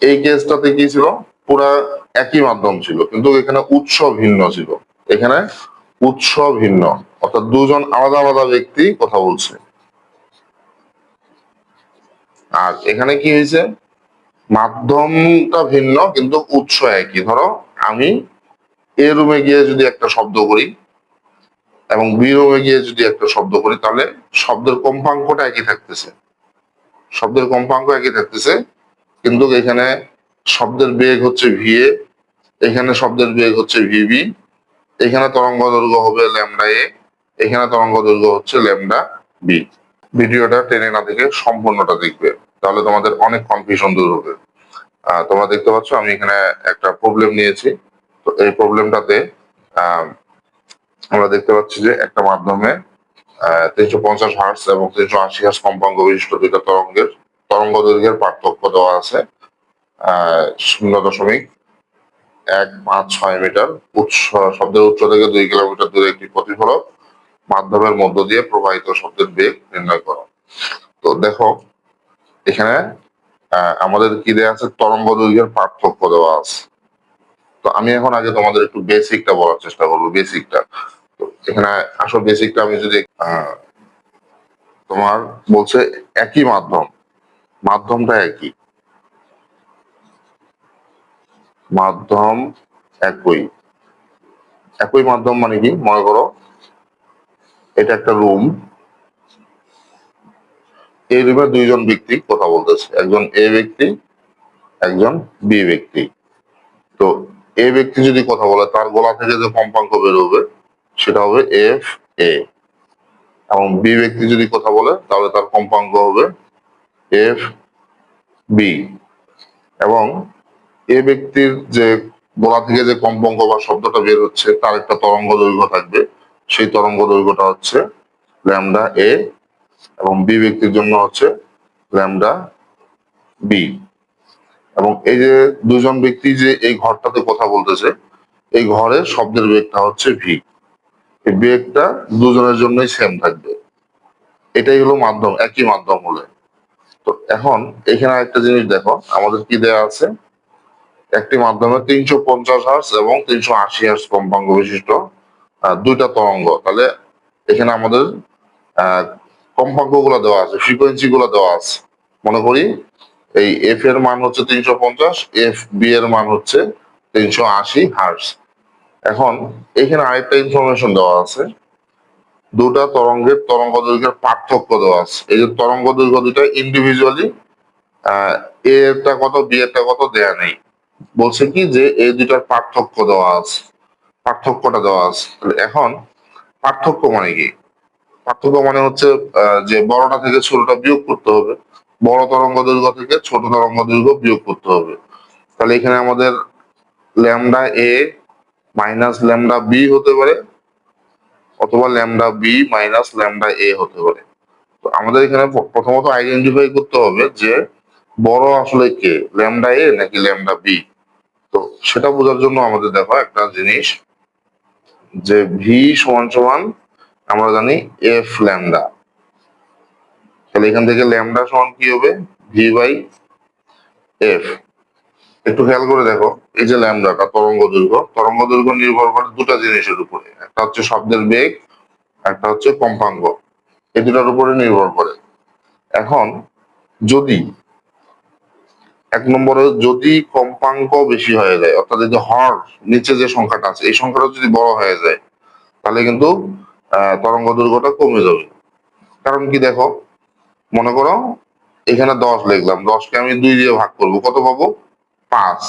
এই কেসটাতে কি ছিল, পুরা একই মাধ্যম ছিল, কিন্তু এখানে উৎস ভিন্ন ছিল। এখানে উৎস ভিন্ন, অর্থাৎ দুজন আলাদা আলাদা ব্যক্তি কথা বলছে। আর এখানে কি হয়েছে, মাধ্যমটা ভিন্ন কিন্তু উৎস একই। ধরো আমি এ রুমে গিয়ে যদি একটা শব্দ করি এবং বি রুমে গিয়ে যদি একটা শব্দ করি, তাহলে শব্দের কম্পাঙ্কটা একই থাকতেছে, শব্দের কম্পাঙ্ক একই থাকতেছে, কিন্তু এখানে শব্দের বেগ হচ্ছে ভিএ, এখানে শব্দের বেগ হচ্ছে ভিবি, এখানে তরঙ্গ দৈর্ঘ্য হবে ল্যামডা এ, এখানে তরঙ্গ দৈর্ঘ্য হচ্ছে ল্যামডা বি। ভিডিওটা টেনে না দেখে সম্পূর্ণটা দেখবে, তাহলে তোমাদের অনেক কনফিউশন দূর হবে। তোমরা দেখতে পাচ্ছ আমি এখানে একটা প্রবলেম নিয়েছি। তো এই প্রবলেমটাতে আমরা দেখতে পাচ্ছি যে একটা মাধ্যমে 350 হার্টজ এবং 380 হার্টজ কম্পাঙ্ক বিশিষ্ট দুইটা তরঙ্গের তরঙ্গ দৈর্ঘ্যের পার্থক্য দেওয়া আছে 0.156 মিটার। শব্দের উৎস থেকে 2 কিলোমিটার দূরে একটি প্রতিফলক মাধ্যমের মধ্য দিয়ে প্রবাহিত শব্দের বেগ নির্ণয় করো। তো দেখো এখানে আমাদের কি দেওয়া আছে, তরঙ্গ দৈর্ঘ্যের পার্থক্য দেওয়া আছে। তো আমি এখন আগে তোমাদের একটু বেসিকটা বলার চেষ্টা করবো, বেসিকটা। তো এখানে আসল বেসিকটা আমি যদি তোমার বলছে একই মাধ্যম, মাধ্যমটা একই, মাধ্যম একই, একই মাধ্যম মানে কি, মনে করো এটা একটা রুম, এই রুমে দুইজন ব্যক্তি কথা বলতেছে, একজন এ ব্যক্তি, একজন বি ব্যক্তি। তো এ ব্যক্তি যদি কথা বলে, তার গলা থেকে যে কম্পাঙ্ক বের হবে সেটা হবে এফ এ, এবং বি ব্যক্তি যদি কথা বলে তাহলে তার কম্পাঙ্ক হবে এফ বি। এবং এ ব্যক্তির যে গলা থেকে যে কম্পাঙ্ক বা শব্দটা বের হচ্ছে তার একটা তরঙ্গ দৈর্ঘ্য থাকবে, সেই তরঙ্গ দৈর্ঘ্যটা হচ্ছে ল্যামডা এ, এবং বি ব্যক্তির জন্য হচ্ছে ল্যামডা বি। এবং এই যে দুজন ব্যক্তি যে এই ঘরটাতে কথা বলতেছে, এই ঘরের শব্দের বেগটা হচ্ছে ভি, এই বেগটা দুজনের জন্যই সেম থাকবে। এটাই হলো মাধ্যম, একই মাধ্যম হলে। তো এখন এখানে একটা জিনিস দেখো, আমাদের কি দেয়া আছে, একটি মাধ্যমে 350 হার্টজ এবং 380 হার্টজ কম্পাঙ্ক বিশিষ্ট দুইটা তরঙ্গ। তাহলে এখানে আমাদের কম্পাঙ্ক গুলো দেওয়া আছে, ফ্রিকোয়েন্সি গুলো দেওয়া আছে। মনে করি এই এফ এর মান হচ্ছে 350, এফ বি এর মান হচ্ছে 380 হার্টজ। এখন এখানে আরেকটা ইনফরমেশন দেওয়া আছে, দুটা তরঙ্গের তরঙ্গ দৈর্ঘ্যের পার্থক্য দেওয়া আছে। এই যে তরঙ্গ দৈর্ঘ্য দুটা ইন্ডিভিজুয়ালি এ এরটা কত, বি এরটা কত দেয়া নেই, বলছে কি যে এই দুটার পার্থক্য দেওয়া আছে, পার্থক্যটা দেওয়া আছে। তাহলে এখন পার্থক্য মানে কি, পার্থক্য মানে হচ্ছে যে বড়টা থেকে ছোটটা বিয়োগ করতে হবে, বড় তরঙ্গ দৈর্ঘ্য থেকে ছোট তরঙ্গ দৈর্ঘ্য বিয়োগ করতে হবে। তাহলে এখানে আমাদের lambda A minus lambda B হতে পারে, অথবা lambda B minus lambda A হতে পারে। তো আমাদের এখানে প্রথমত আইডেন্টিফাই করতে হবে যে বড় আসলে কে, ল্যামডা এ নাকি ল্যামডা বি। তো সেটা বোঝার জন্য আমাদের দেখো একটা জিনিস, যে ভি সমান সমান আমরা জানি এফ ল্যামডা। তাহলে এখান থেকে ল্যামডা সমান কি হবে, ভি বাই এফ। একটু খেয়াল করে দেখো, এই যে ল্যামডাটা তরঙ্গ দৈর্ঘ্য, তরঙ্গ দৈর্ঘ্য নির্ভর করে দুটা জিনিসের উপরে, একটা হচ্ছে শব্দের বেগ, একটা হচ্ছে কম্পাঙ্ক, এই দুটার উপরে নির্ভর করে। এখন যদি এক নম্বরে যদি কম্পাঙ্ক বেশি হয়ে যায়, অর্থাৎ এই যে হর নিচে যে সংখ্যাটা আছে এই সংখ্যাটা যদি বড় হয়ে যায়, তাহলে কিন্তু তরঙ্গ দৈর্ঘ্যটা কমে যাবে। কারণ কি দেখো, মনে করো এখানে 10 লিখলাম, 10কে আমি 2 দিয়ে ভাগ করবো, কত পাবো, 5।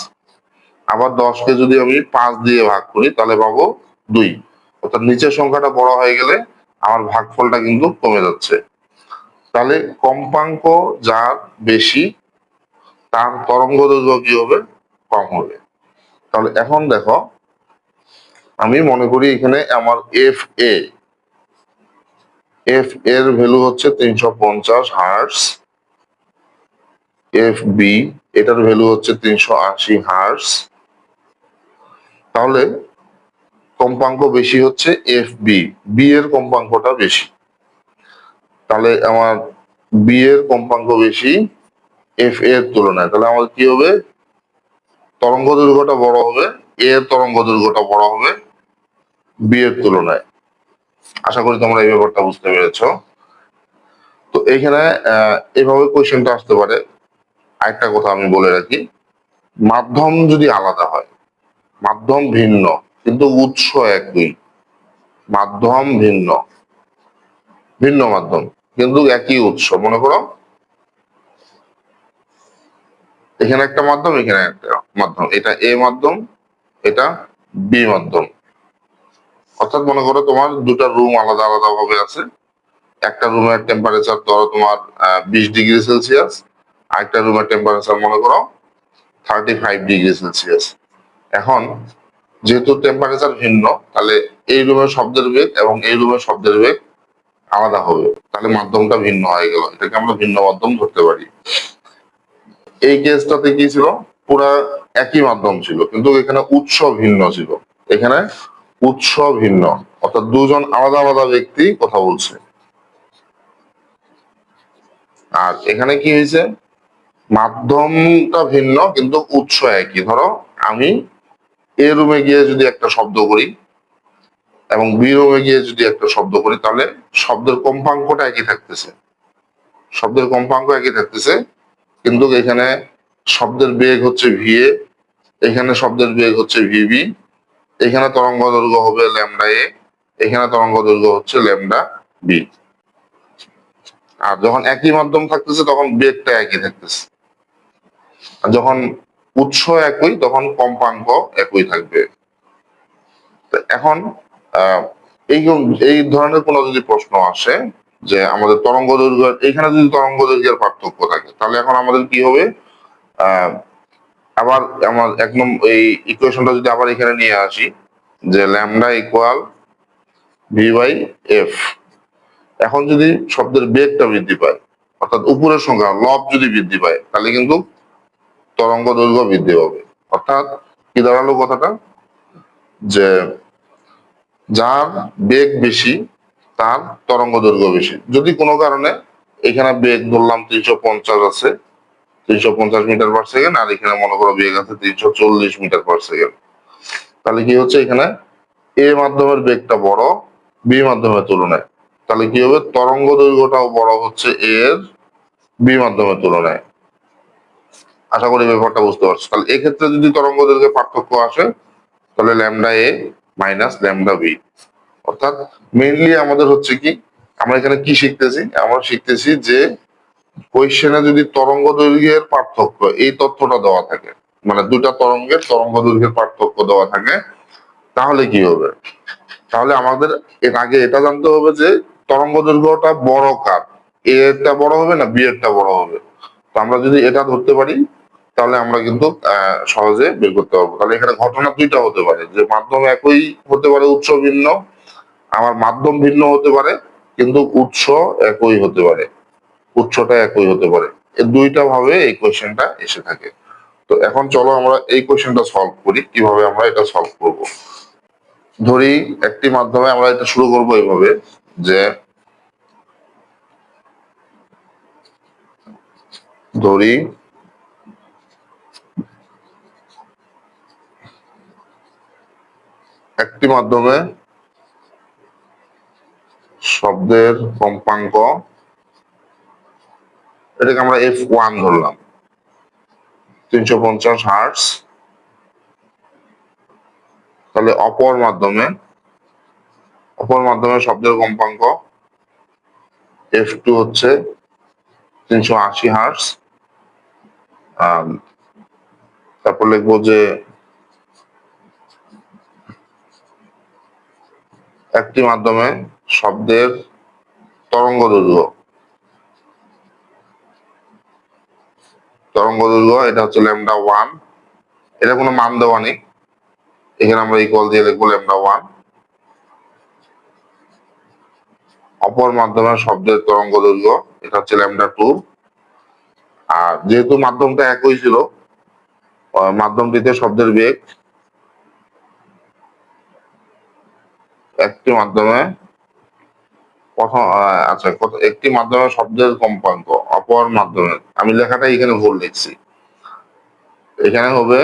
আবার 10কে যদি আমি 5 দিয়ে ভাগ করি তাহলে পাবো 2। অর্থাৎ নিচের সংখ্যাটা বড় হয়ে গেলে আমার ভাগফলটা কিন্তু কমে যাচ্ছে। তাহলে কম্পাঙ্ক যার বেশি তার তরঙ্গ দৈর্ঘ্য কি হবে, কম হবে। তাহলে এখন দেখো, আমি মনে করি এখানে আমার এফ এ, এফ এর ভ্যালু হচ্ছে 350 হার্টজ, এফ বি এটার ভ্যালু হচ্ছে 380 হার্টজ। তাহলে কম্পাঙ্ক বেশি হচ্ছে এফ বি, বি এর কম্পাঙ্কটা বেশি। তাহলে আমার বি এর কম্পাঙ্ক বেশি এফ এর তুলনায়, তাহলে আমাদের কি হবে, তরঙ্গ দৈর্ঘ্যটা বড় হবে, এ এর তরঙ্গ দৈর্ঘ্যটা বড় হবে বি এর তুলনায়। আশা করি তোমরা এই ব্যাপারটা বুঝতে পেরেছো। তো এইখানে এভাবে কোয়েশ্চেনটা আসতে পারে। আরেকটা কথা আমি বলে রাখি, মাধ্যম যদি আলাদা হয়, মাধ্যম ভিন্ন কিন্তু উৎস একই, মাধ্যম ভিন্ন, ভিন্ন মাধ্যম কিন্তু একই উৎস। মনে করো এখানে একটা মাধ্যম, এখানে একটা মাধ্যম, এটা এ মাধ্যম, এটা বি মাধ্যম। অর্থাৎ মনে করো তোমার দুটা রুম আলাদা আলাদা ভাবে আছে। একটা রুমের টেম্পারেচার ধরো তোমার 20 ডিগ্রি সেলসিয়াস, আরেকটা রুমের টেম্পারেচার মনে করো 35 ডিগ্রি সেলসিয়াস। এখন যেহেতু টেম্পারেচার ভিন্ন, তাহলে এই রুমের শব্দের বেগ এবং এই রুমের শব্দের বেগ আলাদা হবে, তাহলে মাধ্যমটা ভিন্ন হয়ে গেল, এটাকে আমরা ভিন্ন মাধ্যম ধরতে পারি। এই কেসটাতে কি ছিল, পুরা একই মাধ্যম ছিল কিন্তু এখানে উৎস ভিন্ন ছিল। এখানে উৎস ভিন্ন, অর্থাৎ দুজন আলাদা আলাদা ব্যক্তি কথা বলছে। আর এখানে কি হয়েছে, মাধ্যমটা ভিন্ন কিন্তু উৎস একই। ধরো আমি এ রুমে গিয়ে যদি একটা শব্দ করি এবং বি রুমে গিয়ে যদি একটা শব্দ করি, তাহলে শব্দের কম্পাঙ্কটা একই থাকতেছে, শব্দের কম্পাঙ্ক একই থাকতেছে, কিন্তু এখানে শব্দের বেগ হচ্ছে ভিএ, এখানে শব্দের বেগ হচ্ছে ভিবি, এখানে তরঙ্গ দৈর্ঘ্য হবে ল্যামডা এ, এখানে তরঙ্গ দৈর্ঘ্য হচ্ছে ল্যামডা বি। আর যখন একই মাধ্যম থাকতেছে তখন বেগটা একই থাকতেছে, আর যখন উৎস একই তখন কম্পাঙ্ক একই থাকবে। এখন আহ এই এই ধরনের কোনো যদি প্রশ্ন আসে যে আমাদের তরঙ্গ দৈর্ঘ্য, এখানে যদি তরঙ্গ দৈর্ঘ্যের পার্থক্য থাকে, তাহলে এখন আমাদের কি হবে, আহ আবার আমার এই ইকুয়েশনটা যদি আবার এখানে নিয়ে আসি যে lambda equal V by F. এখন যদি শব্দের বেগটা বৃদ্ধি পায়, অর্থাৎ উপরের সংখ্যা লব যদি বৃদ্ধি পায়, তাহলে কিন্তু তরঙ্গ দৈর্ঘ্য বৃদ্ধি পাবে। অর্থাৎ কি দাঁড়ালো কথাটা, যে যার বেগ বেশি তার তরঙ্গ দৈর্ঘ্য বেশি। যদি কোনো কারণে এখানে বেগ ধরলাম 350 আছে, 350 মিটার পার সেকেন্ড, আর এখানে মনে করো বেগ আছে 340 মিটার পার সেকেন্ড, তাহলে কি হচ্ছে, এখানে এ মাধ্যমের বেগটা বড় বি মাধ্যমের তুলনায়, তাহলে কি হবে, তরঙ্গ দৈর্ঘ্যটাও বড় হচ্ছে এর বি মাধ্যমের তুলনায়। আশা করি ব্যাপারটা বুঝতে পারছো। তাহলে এক্ষেত্রে যদি তরঙ্গ দৈর্ঘ্যের পার্থক্য আসে, তাহলে lambda A minus lambda B. অর্থাৎ মেইনলি আমাদের হচ্ছে কি, আমরা এখানে কি শিখতেছি, আমরা শিখতেছি যে কোয়েশ্চেনে যদি তরঙ্গ দৈর্ঘ্যের পার্থক্য এই তথ্যটা দেওয়া থাকে, মানে দুটা তরঙ্গের তরঙ্গ দৈর্ঘ্যের পার্থক্য দেওয়া থাকে, তাহলে কি হবে, তাহলে আমাদের এর আগে এটা জানতে হবে যে তরঙ্গ দৈর্ঘ্যটা বড় কার, এ এরটা বড় হবে না বি এরটা বড় হবে। তো আমরা যদি এটা ধরতে পারি, তাহলে আমরা কিন্তু সহজে বের করতে পারবো। তাহলে এখানে ঘটনা দুইটা হতে পারে, যে মাধ্যম একই হতে পারে উৎস ভিন্ন, আমার মাধ্যম ভিন্ন হতে পারে কিন্তু উৎস একই হতে পারে, উৎসটা একই হতে পারে। এই দুইটা ভাবে এই কোয়েশ্চেনটা এসে থাকে। তো এখন চলো আমরা এই কোয়েশ্চেনটা সলভ করি। কিভাবে আমরা এটা সলভ করব, ধরি একটি মাধ্যমে আমরা এটা শুরু করব এইভাবে যে ধরি একটি মাধ্যমে শব্দের কম্পাঙ্ক, এটাকে আমরা F1 ধরলাম, 350 হার্টজ। তাহলে অপর মাধ্যমে শব্দের কম্পাঙ্ক F2 হচ্ছে 380 হার্টজ। তারপর লিখবো যে একটি মাধ্যমে শব্দের তরঙ্গ দৈর্ঘ্য, এটা হচ্ছে ল্যামডা 1। এটা কোনো মান দেওয়া নেই, এখানে আমরা ইকুয়াল দিয়ে লিখবো ল্যামডা 1। অপর মাধ্যমে শব্দের তরঙ্গ দৈর্ঘ্য এটা হচ্ছে ল্যামডা 2। আর যেহেতু মাধ্যমটা একই ছিল, মাধ্যমটিতে শব্দের বেগ, একটি মাধ্যমে একটি মাধ্যমে শব্দের কম্পাঙ্ক, অপর মাধ্যমে, আমি লেখাটা এখানে ভুল লিখছি, এখানে হবে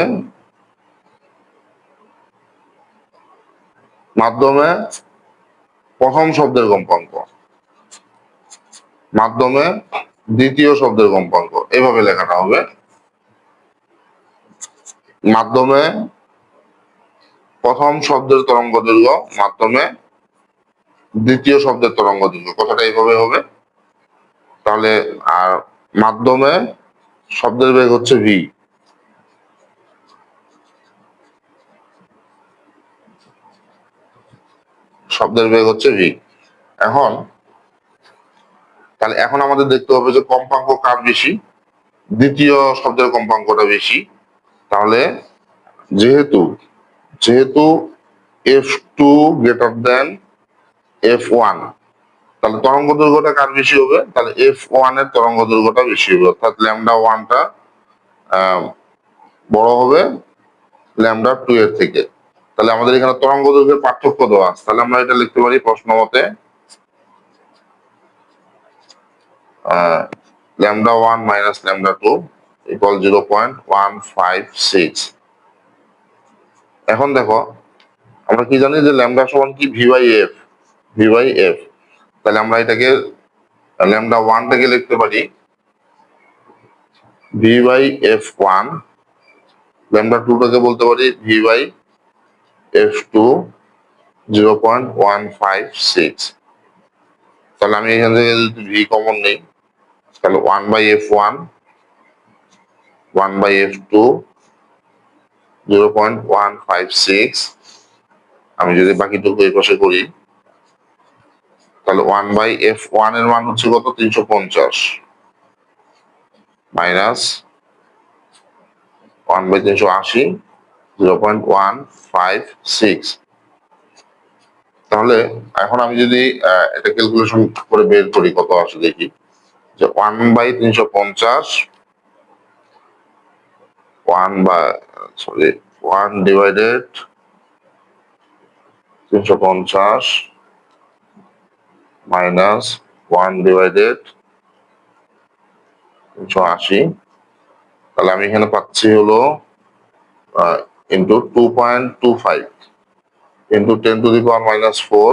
মাধ্যমে প্রথম শব্দের কম্পাঙ্ক, মাধ্যমে দ্বিতীয় শব্দের কম্পাঙ্ক, এভাবে লেখাটা হবে। মাধ্যমে প্রথম শব্দের তরঙ্গ দৈর্ঘ্য, মাধ্যমে দ্বিতীয় শব্দের তরঙ্গ দৈর্ঘ্য, কথাটা এইভাবে হবে। তাহলে আর মাধ্যমে শব্দের বেগ হচ্ছে ভি, শব্দের বেগ হচ্ছে ভি। এখন তাহলে এখন আমাদের দেখতে হবে যে কম্পাঙ্ক কার বেশি, দ্বিতীয় শব্দের কম্পাঙ্কটা বেশি। তাহলে যেহেতু যেহেতু F2 গ্রেটার দেন F1, তাহলে তরঙ্গ দৈর্ঘ্যটা কার বেশি হবে, তাহলে F1 এর তরঙ্গ দৈর্ঘ্যটা বেশি হবে, অর্থাৎ λ1টা বড় হবে λ2 এর থেকে। তাহলে আমাদের এখানে তরঙ্গ দৈর্ঘ্যের পার্থক্য দেওয়া আছে, তাহলে আমরা এটা লিখতে পারি প্রশ্ন মতে λ1 মাইনাস λ2 ইকুয়াল 0.156। এখন দেখো আমরা কি জানি যে ল্যামডা সমান কি V by F, V by F. তাহলে আমরা এটাকে λ1টাকে লিখতে পারি ভি বাই F1, λ2টাকে বলতে পারি ভি বাই F2, 0.156। তাহলে আমি এখান থেকে যদি ভি কমন নেই, তাহলে 1/F1, 1/F2, 0.156। আমি যদি বাকিটুকু এই পাশে করি, তাহলে 1/F1 এর মান হচ্ছে কত, 350, মাইনাস 1/380, 0.156। তাহলে এখন আমি যদি এটা ক্যালকুলেশন করে বের করি কত আসে দেখি, যে 1/350, 1 ডিভাইডেড 350 মাইনাস 1 ডিভাইডেড 380। তাহলে আমি এখানে পাচ্ছি হলো ইন্টু 2.25 ইন্টু 10⁻⁻4,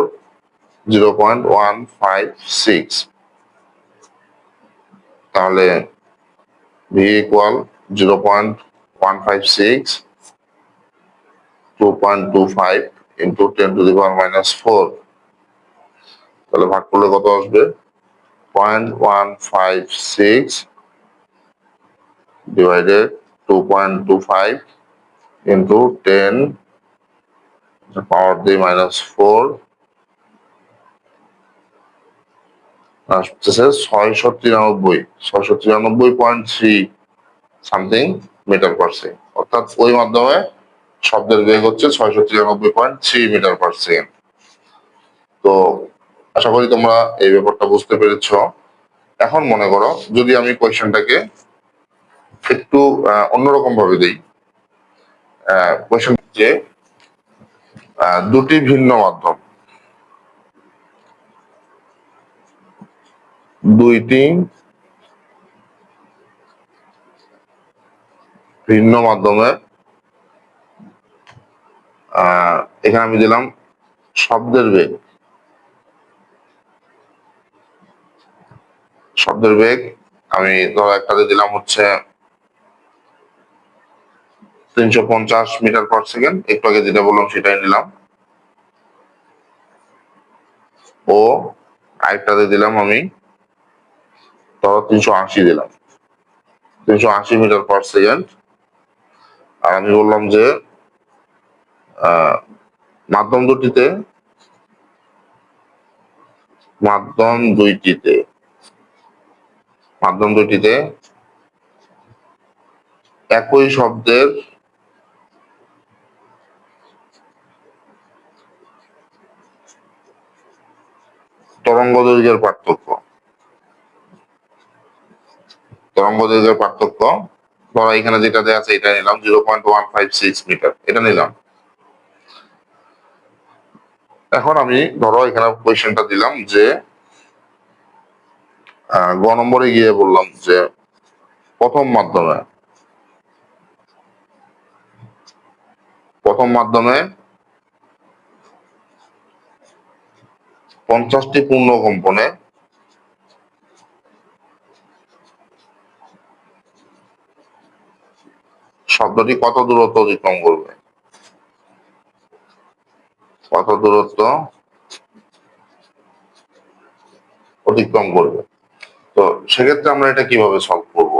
0.156। তাহলে ভি ইকুয়াল 0.156, 2.25 ইন্টু 10⁻⁻4। তাহলে ভাগ করলে কত আসবে, 0.156 ডিভাইডেড 2.25 ইন্টু 10⁻⁻4 আসতেছে 693.3 সামথিং মিটার পার সেকেন্ড। অর্থাৎ ওই মাধ্যমে শব্দের বেগ হচ্ছে 693.3 মিটার পার সেকেন্ড। তো আশা করি তোমরা এই ব্যাপারটা বুঝতে পেরেছ। এখন মনে করো যদি আমি কোয়েশ্চেনটাকে একটু অন্যরকম ভাবে দিই, কোয়েশ্চেন যে দুটি ভিন্ন মাধ্যম, দুইটি ভিন্ন মাধ্যমে এখানে আমি দিলাম শব্দের বেগ, শব্দের বেগ আমি ধরো একটাতে দিলাম হচ্ছে 350 মিটার পার সেকেন্ড, একটু আগে যেটা বললাম সেটাই নিলাম, ও আরেকটাতে দিলাম আমি ধরো 380 দিলাম, 380 মিটার পার সেকেন্ড। আর আমি বললাম যে মাধ্যম দুটিতে, মাধ্যম দুইটিতে মাধ্যম দুইটিতে একই শব্দের তরঙ্গ দৈর্ঘ্যের পার্থক্য, তরঙ্গ দৈর্ঘ্যের পার্থক্য ধরো এখানে যেটা দেওয়া আছে এটা নিলাম 0.156 মিটার, এটা নিলাম। এখন আমি ধরো এখানে কোয়েশ্চেনটা দিলাম যে গ নম্বরে গিয়ে বললাম যে প্রথম মাধ্যমে 50টি পূর্ণ কম্পনে শব্দটি কত দূরত্ব অতিক্রম করবে? কত দূরত্ব অতিক্রম করবে? তো সেক্ষেত্রে আমরা এটা কিভাবে সলভ করব?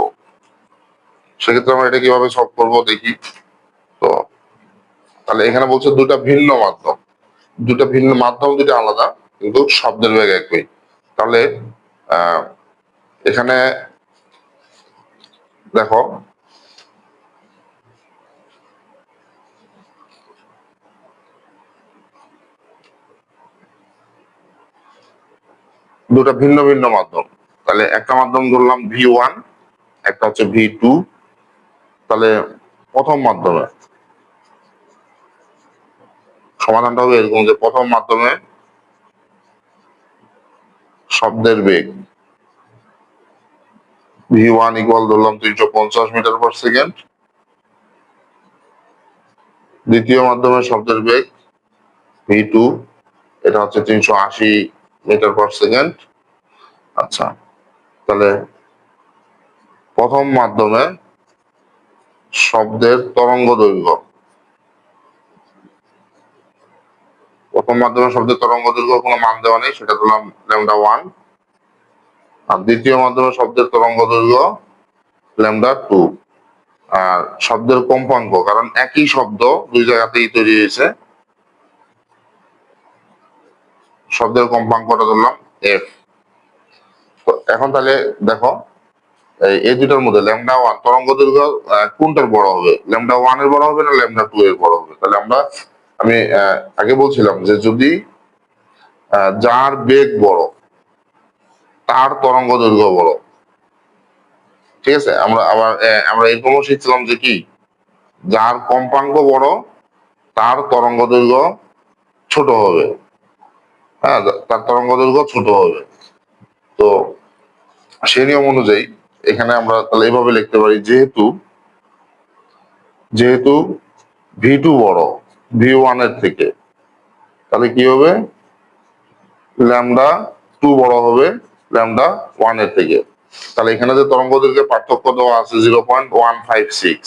দেখি। তো তাহলে এখানে বলছে দুটা ভিন্ন মাধ্যম, দুটা আলাদা, কিন্তু শব্দের বেগ একই। তাহলে আহ এখানে দেখো, দুটা ভিন্ন ভিন্ন মাধ্যম। তাহলে একটা মাধ্যম ধরলাম V1, একটা হচ্ছে V2। তাহলে প্রথম মাধ্যমে সমাধানটা হবে এরকম যে প্রথম মাধ্যমে শব্দের বেগ V1 ইকুয়াল ধরলাম 350 মিটার পার সেকেন্ড। দ্বিতীয় মাধ্যমে শব্দের বেগ V2, এটা হচ্ছে 380 মিটার পার সেকেন্ড। আচ্ছা, তাহলে প্রথম মাধ্যমে শব্দের তরঙ্গ দৈর্ঘ্য কোনো মান দেওয়া নেই, সেটা ধরলাম λ1। আর দ্বিতীয় মাধ্যমে শব্দের তরঙ্গ দৈর্ঘ্য λ2। আর শব্দের কম্পাঙ্ক, কারণ একই শব্দ দুই জায়গাতেই তৈরি হয়েছে, শব্দের কম্পাঙ্কটা ধরলাম f। তো এখন তাহলে দেখো, এই দুটার মধ্যে λ1 তরঙ্গ দৈর্ঘ্য কোনটার বড় হবে? λ1 এর বড় হবে না λ2 এর বড় হবে? তাহলে আমি আগে বলছিলাম যে যদি যার বেগ বড় তার তরঙ্গ দৈর্ঘ্য বড়, ঠিক আছে। আমরা এরকমও শিখছিলাম যে কি, যার কম্পাঙ্ক বড় তার তরঙ্গ দৈর্ঘ্য ছোট হবে। হ্যাঁ, তার তরঙ্গ দৈর্ঘ্য ছোট হবে। তো সেই নিয়ম অনুযায়ী এখানে আমরা তাহলে এইভাবে লিখতে পারি, যেহেতু V2 বড় V1 এর থেকে, তাহলে কি হবে, λ2 বড় হবে λ1 এর থেকে। তাহলে এখানে যে তরঙ্গ দৈর্ঘ্যের পার্থক্য দেওয়া আছে 0.156,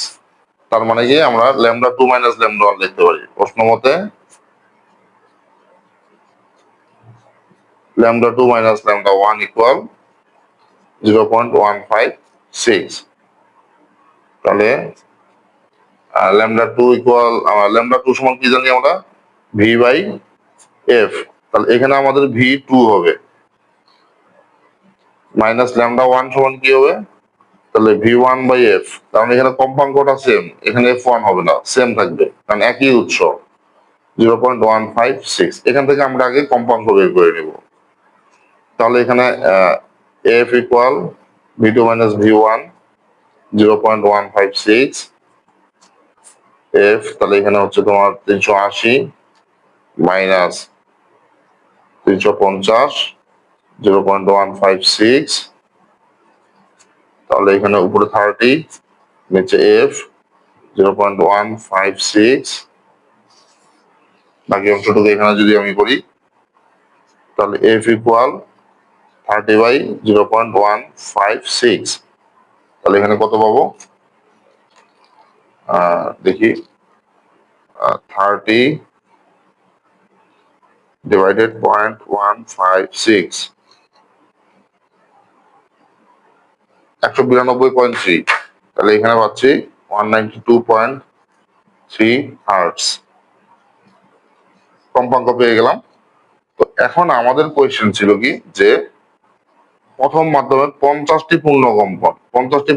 তার মানে কি আমরা λ2 মাইনাস λ1 লিখতে পারি। প্রশ্ন মতে λ2 মাইনাস λ1 ইকুয়াল 0.156। তাহলে λ2 ইকুয়াল λ2 সমান কি জানি আমরা, V/F। তাহলে এখানে আমাদের V2 হবে, মাইনাস λ1 সমান কি হবে, তাহলে V1/F। কারণ এখানে কম্পাঙ্কটা সেম, এখানে F1 হবে না, সেম থাকবে, কারণ একই উৎস 0.156। এখান থেকে আমরা আগে কম্পাঙ্ক বের করে নেব। তাহলে এখানে F equal V2 minus V1 0.156 F। তাহলে এখানে হচ্ছে তোমার 380 মাইনাস 350 0.156। তাহলে এখানে উপরে 30, নিচে F 0.156। বাকি অংশটুকু এখানে যদি আমি করি, তাহলে F ইকুয়াল 30/0.156। তাহলে এখানে কত পাবো, দেখি, 30 ডিভাইডেড 0.156, 192.3। তাহলে এখানে পাচ্ছি 192.3 হার্টজ কম্পাঙ্ক পেয়ে গেলাম। তো এখন আমাদের কোয়েশ্চেন ছিল কি, যে প্রথম মাধ্যমে 50টি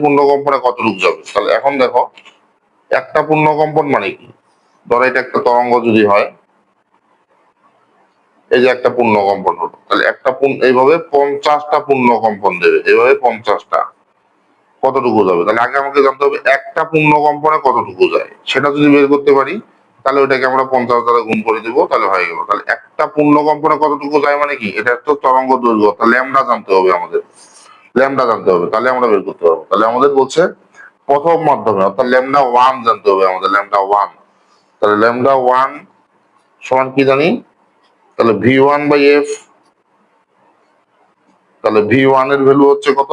পূর্ণকম্পনে কতটুকু যাবে? তাহলে এখন দেখো, একটা পূর্ণকম্পন মানে কি, ধরো এটা একটা তরঙ্গ যদি হয়, এই যে একটা পূর্ণকম্পন হলো, তাহলে এইভাবে 50টা পূর্ণকম্পন দেবে, এইভাবে 50টা, কতটুকু যাবে? তাহলে আগে আমাকে জানতে হবে একটা পূর্ণকম্পনে কতটুকু যায়। সেটা যদি বের করতে পারি, তাহলে ওইটাকে আমরা 50 দ্বারা গুণ করে দিব, তাহলে হয়ে গেল। তাহলে একটা পূর্ণকম্পনে কতটুকু যায় মানে কি, এটা তো তরঙ্গ দৈর্ঘ্য, তাহলে ল্যামডা জানতে হবে আমাদের, তাহলে আমরা বের করতে পারবো। তাহলে আমাদের বলছে প্রথম মাধ্যমে, অর্থাৎ λ1 জানতে হবে আমাদের, λ1। তাহলে λ1 সমান কি জানি, তাহলে V1/F তাহলে V1 এর ভ্যালু হচ্ছে কত?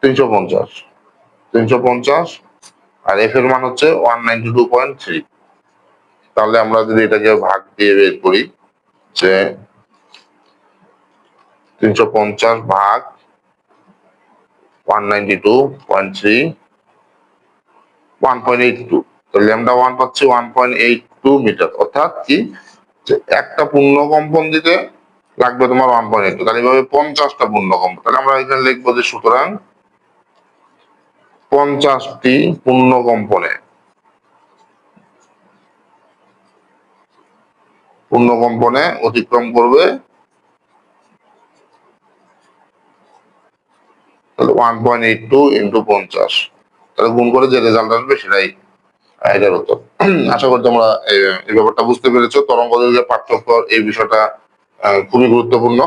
350। 350 আর এফ এর মান হচ্ছে 192.3। তাহলে আমরা যদি এটাকে ভাগ দিয়ে বের করি যে 350 ভাগ 192.3 1.82, তো ল্যামডা 1 পাচ্ছি 1.82 মিটার। অর্থাৎ কি যে একটা পূর্ণ কম্পন দিতে লাগবে তোমার 1.82, তাহলে এইভাবে 50টা পূর্ণ কম্পন। তাহলে আমরা এখানে লিখবো যে সুতরাং 50টি পূর্ণ কম্পনে অতিক্রম করবে, তাহলে 1.82 ইন্টু 50, তাহলে গুণ করে যে রেজাল্ট আসবে সেটাই এটার উত্তর। আশা করি তোমরা এই ব্যাপারটা বুঝতে পেরেছো। তরঙ্গ দৈর্ঘ্যের পার্থক্য এই বিষয়টা খুবই গুরুত্বপূর্ণ।